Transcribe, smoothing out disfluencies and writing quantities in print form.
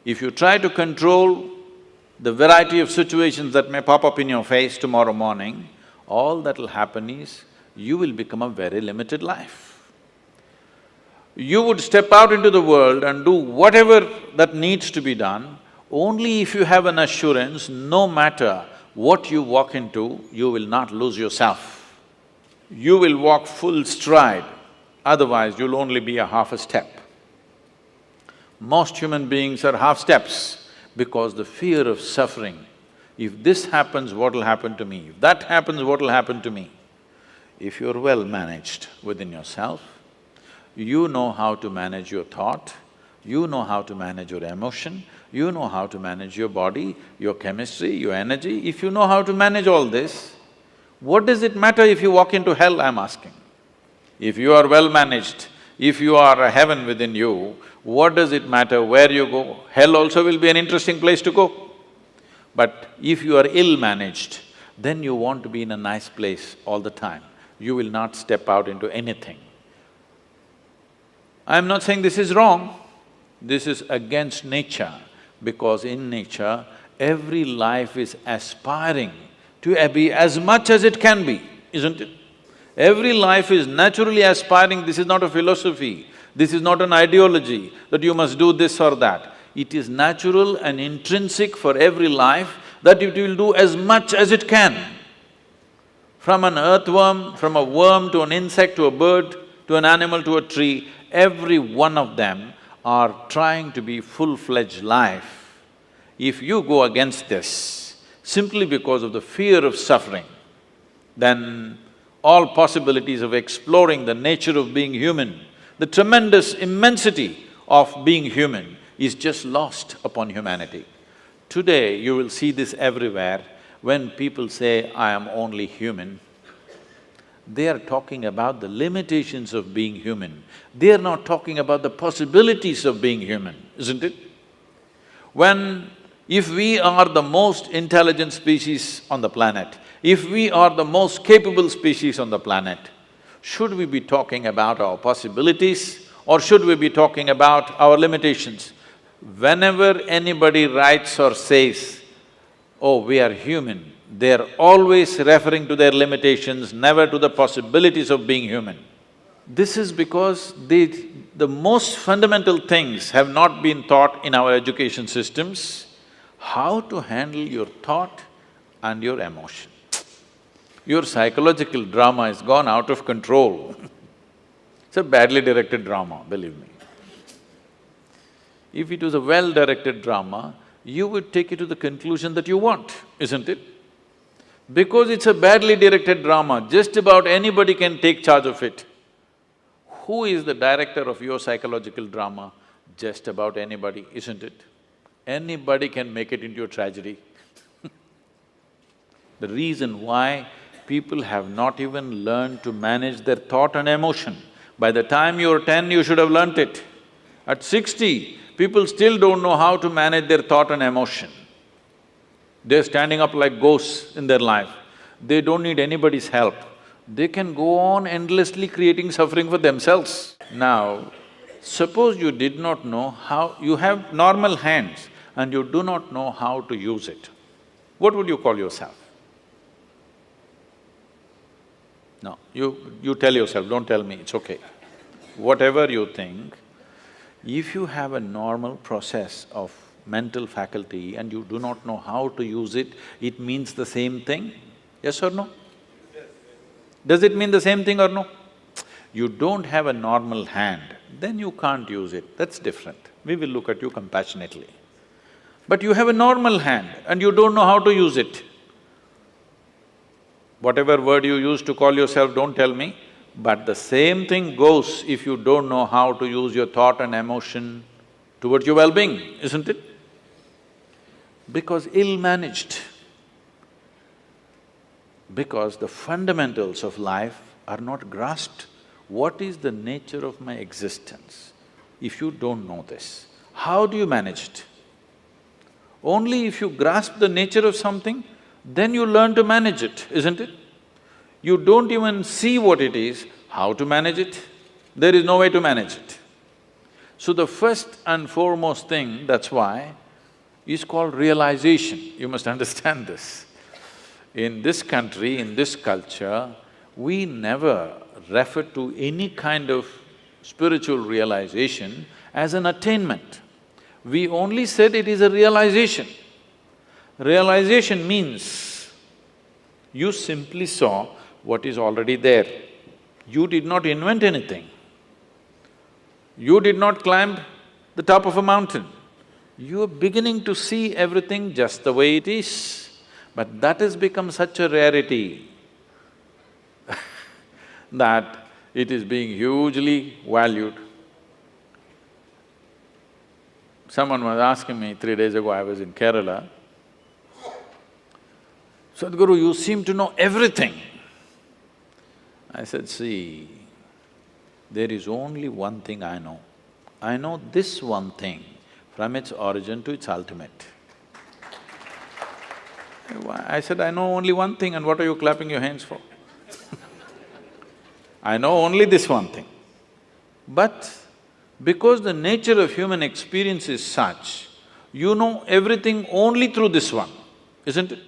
If you try to control the variety of situations that may pop up in your face tomorrow morning, all that'll happen is you will become a very limited life. You would step out into the world and do whatever that needs to be done only if you have an assurance, no matter what you walk into, you will not lose yourself. You will walk full stride, otherwise you'll only be a half a step. Most human beings are half steps because the fear of suffering. If this happens, what'll happen to me? If that happens, what'll happen to me? If you're well managed within yourself, you know how to manage your thought, you know how to manage your emotion, you know how to manage your body, your chemistry, your energy. If you know how to manage all this, what does it matter if you walk into hell, I'm asking? If you are well managed, if you are a heaven within you, what does it matter where you go? Hell also will be an interesting place to go. But if you are ill-managed, then you want to be in a nice place all the time. You will not step out into anything. I'm not saying this is wrong, this is against nature, because in nature, every life is aspiring to be as much as it can be, isn't it? Every life is naturally aspiring, this is not a philosophy, this is not an ideology that you must do this or that. It is natural and intrinsic for every life that it will do as much as it can. From an earthworm, from a worm to an insect to a bird, to an animal to a tree, every one of them are trying to be full-fledged life. If you go against this simply because of the fear of suffering, then all possibilities of exploring the nature of being human, the tremendous immensity of being human is just lost upon humanity. Today, you will see this everywhere. When people say, I am only human, they are talking about the limitations of being human. They are not talking about the possibilities of being human, isn't it? If we are the most intelligent species on the planet, if we are the most capable species on the planet, should we be talking about our possibilities or should we be talking about our limitations? Whenever anybody writes or says, oh, we are human, they're always referring to their limitations, never to the possibilities of being human. This is because the most fundamental things have not been taught in our education systems, how to handle your thought and your emotion. Your psychological drama has gone out of control. It's a badly directed drama, believe me. If it was a well-directed drama, you would take it to the conclusion that you want, isn't it? Because it's a badly directed drama, just about anybody can take charge of it. Who is the director of your psychological drama? Just about anybody, isn't it? Anybody can make it into a tragedy. The reason why people have not even learned to manage their thought and emotion. By the time you're 10, you should have learnt it. At 60, people still don't know how to manage their thought and emotion. They're standing up like ghosts in their life. They don't need anybody's help. They can go on endlessly creating suffering for themselves. Now, suppose you did not know how… you have normal hands and you do not know how to use it. What would you call yourself? No, you tell yourself, don't tell me, it's okay. Whatever you think, if you have a normal process of mental faculty and you do not know how to use it, it means the same thing, yes or no? Does it mean the same thing or no? You don't have a normal hand, then you can't use it, that's different. We will look at you compassionately. But you have a normal hand and you don't know how to use it. Whatever word you use to call yourself, don't tell me, but the same thing goes if you don't know how to use your thought and emotion towards your well-being, isn't it? Because ill-managed. Because the fundamentals of life are not grasped. What is the nature of my existence? If you don't know this, how do you manage it? Only if you grasp the nature of something, then you learn to manage it, isn't it? You don't even see what it is, how to manage it? There is no way to manage it. So the first and foremost thing, that's why, is called realization. You must understand this. In this country, in this culture, we never refer to any kind of spiritual realization as an attainment. We only said it is a realization. Realization means you simply saw what is already there. You did not invent anything. You did not climb the top of a mountain. You are beginning to see everything just the way it is. But that has become such a rarity that it is being hugely valued. Someone was asking me 3 days ago, I was in Kerala, "Sadhguru, you seem to know everything." I said, "See, there is only one thing I know. I know this one thing from its origin to its ultimate." I said, "I know only one thing, and what are you clapping your hands for?" I know only this one thing. But because the nature of human experience is such, you know everything only through this one, isn't it?